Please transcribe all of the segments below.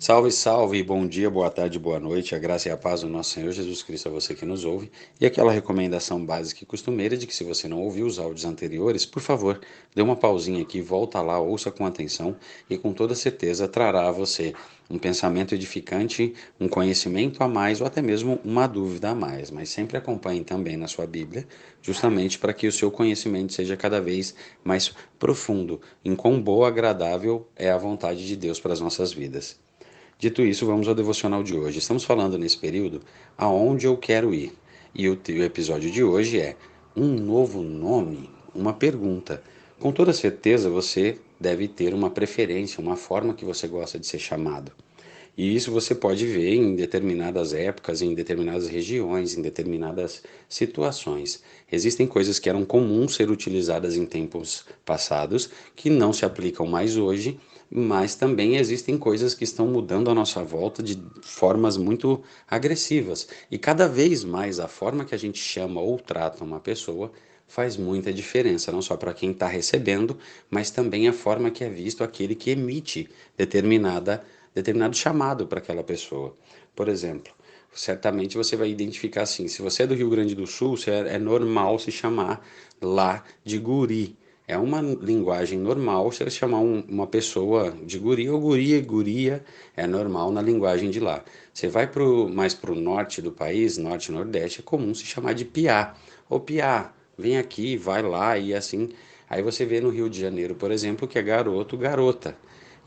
Salve, salve, bom dia, boa tarde, boa noite, a graça e a paz do nosso Senhor Jesus Cristo a você que nos ouve. E aquela recomendação básica e costumeira de que se você não ouviu os áudios anteriores, por favor, dê uma pausinha aqui, volta lá, ouça com atenção e com toda certeza trará a você um pensamento edificante, um conhecimento a mais ou até mesmo uma dúvida a mais. Mas sempre acompanhe também na sua Bíblia, justamente para que o seu conhecimento seja cada vez mais profundo, em quão boa, agradável é a vontade de Deus para as nossas vidas. Dito isso, vamos ao devocional de hoje. Estamos falando nesse período aonde eu quero ir. E o episódio de hoje é um novo nome, uma pergunta. Com toda certeza você deve ter uma preferência, uma forma que você gosta de ser chamado. E isso você pode ver em determinadas épocas, em determinadas regiões, em determinadas situações. Existem coisas que eram comuns ser utilizadas em tempos passados, que não se aplicam mais hoje, mas também existem coisas que estão mudando à nossa volta de formas muito agressivas. E cada vez mais a forma que a gente chama ou trata uma pessoa faz muita diferença, não só para quem está recebendo, mas também a forma que é visto aquele que emite determinado chamado para aquela pessoa. Por exemplo, certamente você vai identificar assim, se você é do Rio Grande do Sul, é normal se chamar lá de guri. É uma linguagem normal você chamar uma pessoa de guri ou guria, guria, é normal na linguagem de lá. Você vai mais para o norte do país, norte e nordeste, é comum se chamar de piá. Ô piá, vem aqui, vai lá e assim. Aí você vê no Rio de Janeiro, por exemplo, que é garoto, garota.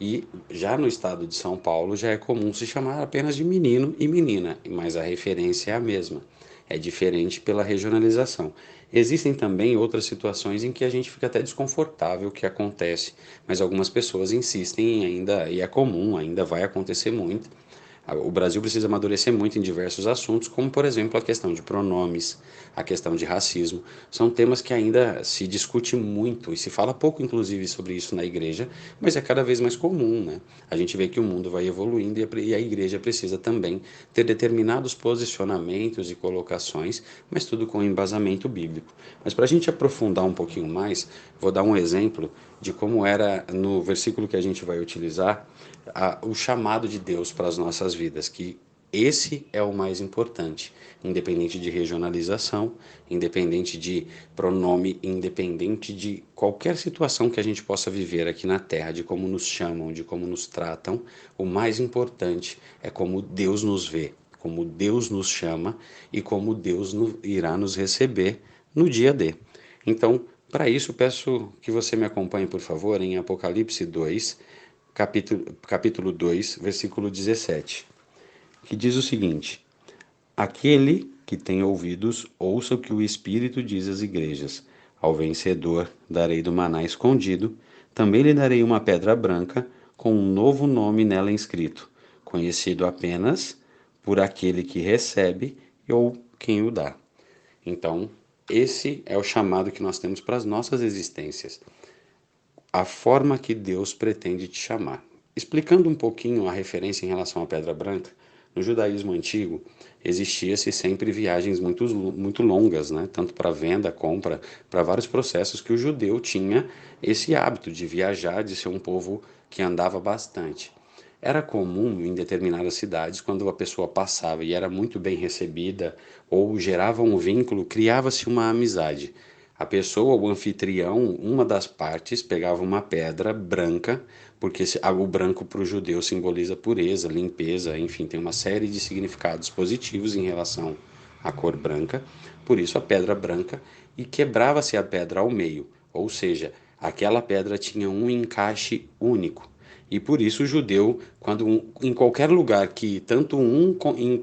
E já no estado de São Paulo já é comum se chamar apenas de menino e menina, mas a referência é a mesma. É diferente pela regionalização. Existem também outras situações em que a gente fica até desconfortável que acontece, mas algumas pessoas insistem ainda, e é comum, ainda vai acontecer muito, o Brasil precisa amadurecer muito em diversos assuntos, como, por exemplo, a questão de pronomes, a questão de racismo. São temas que ainda se discute muito e se fala pouco, inclusive, sobre isso na igreja, mas é cada vez mais comum, né? A gente vê que o mundo vai evoluindo e a igreja precisa também ter determinados posicionamentos e colocações, mas tudo com embasamento bíblico. Mas para a gente aprofundar um pouquinho mais, vou dar um exemplo de como era no versículo que a gente vai utilizar o chamado de Deus para as nossas vidas, que esse é o mais importante, independente de regionalização, independente de pronome, independente de qualquer situação que a gente possa viver aqui na Terra, de como nos chamam, de como nos tratam, o mais importante é como Deus nos vê, como Deus nos chama e como Deus irá nos receber no dia D. Então, para isso, peço que você me acompanhe, por favor, em Apocalipse 2, capítulo 2, versículo 17, que diz o seguinte: Aquele que tem ouvidos, ouça o que o Espírito diz às igrejas. Ao vencedor darei do maná escondido, também lhe darei uma pedra branca, com um novo nome nela inscrito, conhecido apenas por aquele que recebe ou quem o dá. Então, esse é o chamado que nós temos para as nossas existências, a forma que Deus pretende te chamar. Explicando um pouquinho a referência em relação à pedra branca, no judaísmo antigo existia-se sempre viagens muito longas, né? Tanto para venda, compra, para vários processos que o judeu tinha esse hábito de viajar, de ser um povo que andava bastante. Era comum em determinadas cidades, quando a pessoa passava e era muito bem recebida ou gerava um vínculo, criava-se uma amizade. A pessoa, o anfitrião, uma das partes, pegava uma pedra branca, porque o branco para o judeu simboliza pureza, limpeza, enfim, tem uma série de significados positivos em relação à cor branca. Por isso a pedra branca, e quebrava-se a pedra ao meio, ou seja, aquela pedra tinha um encaixe único. E por isso o judeu, em qualquer lugar que tanto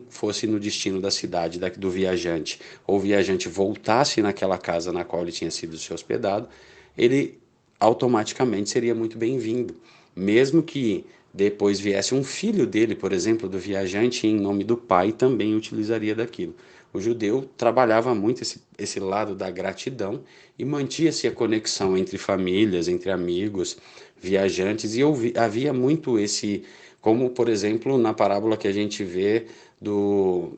fosse no destino da cidade do viajante, ou o viajante voltasse naquela casa na qual ele tinha sido se hospedado, ele automaticamente seria muito bem-vindo. Mesmo que depois viesse um filho dele, por exemplo, do viajante, em nome do pai, também utilizaria daquilo. O judeu trabalhava muito esse lado da gratidão e mantinha-se a conexão entre famílias, entre amigos, viajantes, e havia muito esse, como por exemplo na parábola que a gente vê do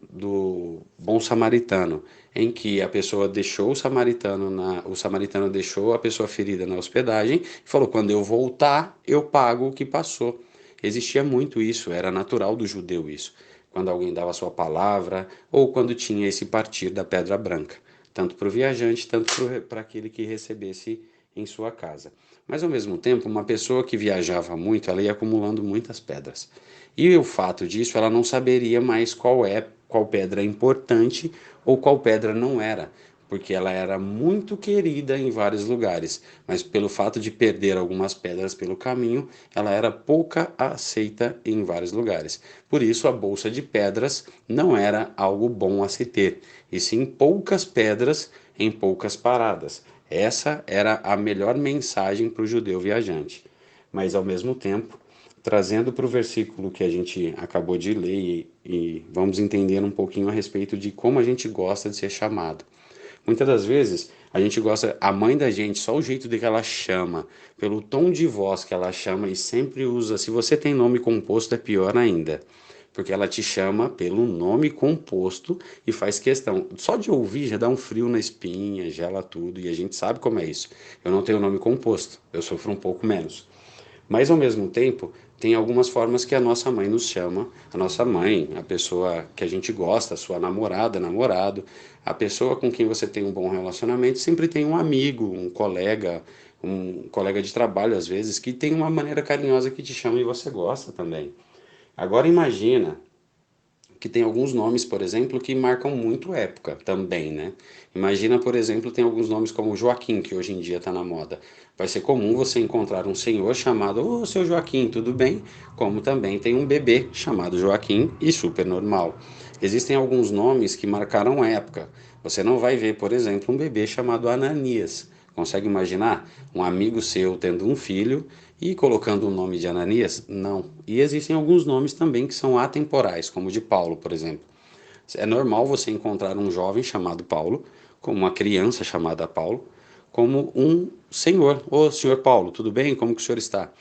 bom samaritano, em que a pessoa deixou o samaritano deixou a pessoa ferida na hospedagem e falou: quando eu voltar, eu pago o que passou. existia muito isso, era natural do judeu isso, quando alguém dava sua palavra ou quando tinha esse partir da pedra branca, tanto para o viajante, tanto para aquele que recebesse em sua casa. Mas ao mesmo tempo, uma pessoa que viajava muito, ela ia acumulando muitas pedras. E o fato disso, ela não saberia mais qual pedra é importante ou qual pedra não era, porque ela era muito querida em vários lugares, mas pelo fato de perder algumas pedras pelo caminho, ela era pouca aceita em vários lugares. Por isso, a bolsa de pedras não era algo bom a se ter, e sim poucas pedras em poucas paradas. Essa era a melhor mensagem para o judeu viajante. Mas, ao mesmo tempo, trazendo para o versículo que a gente acabou de ler e vamos entender um pouquinho a respeito de como a gente gosta de ser chamado. Muitas das vezes a gente gosta, a mãe da gente, só o jeito de que ela chama, pelo tom de voz que ela chama e sempre usa. Se você tem nome composto, é pior ainda, porque ela te chama pelo nome composto e faz questão. Só de ouvir já dá um frio na espinha, gela tudo, e a gente sabe como é isso. Eu não tenho nome composto, eu sofro um pouco menos. Mas ao mesmo tempo, tem algumas formas que a nossa mãe nos chama, a nossa mãe, a pessoa que a gente gosta, a sua namorada, namorado, a pessoa com quem você tem um bom relacionamento, sempre tem um amigo, um colega de trabalho às vezes, que tem uma maneira carinhosa que te chama e você gosta também. Agora imagina que tem alguns nomes, por exemplo, que marcam muito época também, né? Imagina, por exemplo, tem alguns nomes como Joaquim, que hoje em dia está na moda. Vai ser comum você encontrar um senhor chamado, ô, seu Joaquim, tudo bem? Como também tem um bebê chamado Joaquim e super normal. Existem alguns nomes que marcaram época. Você não vai ver, por exemplo, um bebê chamado Ananias. Consegue imaginar um amigo seu tendo um filho e colocando o nome de Ananias? Não. E existem alguns nomes também que são atemporais, como o de Paulo, por exemplo. É normal você encontrar um jovem chamado Paulo, como uma criança chamada Paulo, como um senhor. Ô, senhor Paulo, tudo bem? Como que o senhor está?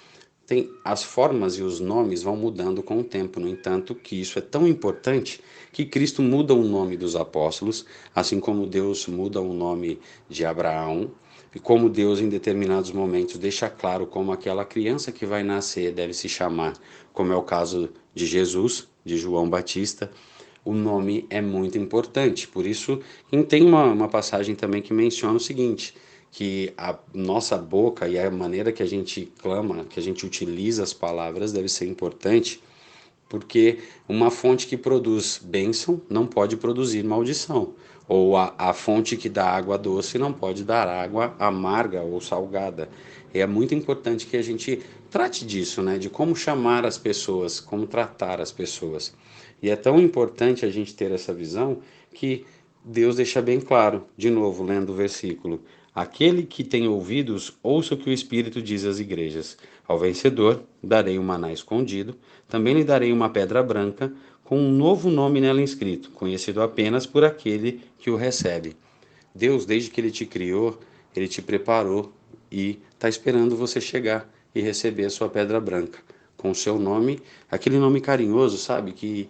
Tem as formas e os nomes vão mudando com o tempo, no entanto, que isso é tão importante que Cristo muda o nome dos apóstolos, assim como Deus muda o nome de Abraão, e como Deus em determinados momentos deixa claro como aquela criança que vai nascer deve se chamar, como é o caso de Jesus, de João Batista. O nome é muito importante, por isso, e tem uma passagem também que menciona o seguinte: que a nossa boca e a maneira que a gente clama, que a gente utiliza as palavras deve ser importante, porque uma fonte que produz bênção não pode produzir maldição, ou a fonte que dá água doce não pode dar água amarga ou salgada. E é muito importante que a gente trate disso, né? De como chamar as pessoas, como tratar as pessoas. E é tão importante a gente ter essa visão que Deus deixa bem claro, de novo, lendo o versículo: aquele que tem ouvidos, ouça o que o Espírito diz às igrejas. Ao vencedor, darei um maná escondido, também lhe darei uma pedra branca, com um novo nome nela inscrito, conhecido apenas por aquele que o recebe. Deus, desde que Ele te criou, Ele te preparou e está esperando você chegar e receber a sua pedra branca, com o seu nome, aquele nome carinhoso, sabe? Que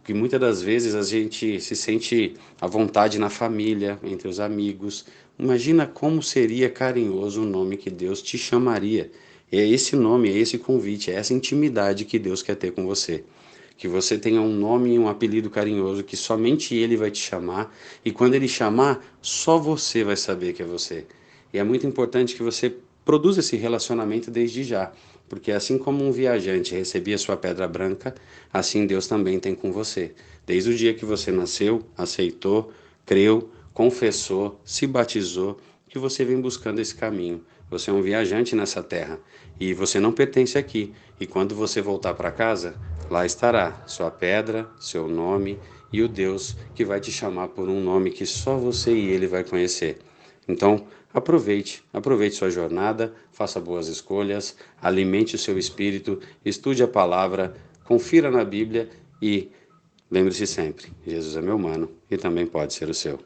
muitas das vezes a gente se sente à vontade na família, entre os amigos. Imagina como seria carinhoso o nome que Deus te chamaria. É esse nome, é esse convite, é essa intimidade que Deus quer ter com você. Que você tenha um nome e um apelido carinhoso que somente Ele vai te chamar, e quando Ele chamar, só você vai saber que é você. E é muito importante que você produza esse relacionamento desde já, porque assim como um viajante recebia sua pedra branca, assim Deus também tem com você. Desde o dia que você nasceu, aceitou, creu, confessou, se batizou, que você vem buscando esse caminho. Você é um viajante nessa terra e você não pertence aqui. E quando você voltar para casa, lá estará sua pedra, seu nome e o Deus que vai te chamar por um nome que só você e Ele vai conhecer. Então, aproveite sua jornada, faça boas escolhas, alimente o seu espírito, estude a palavra, confira na Bíblia e lembre-se sempre: Jesus é meu mano e também pode ser o seu.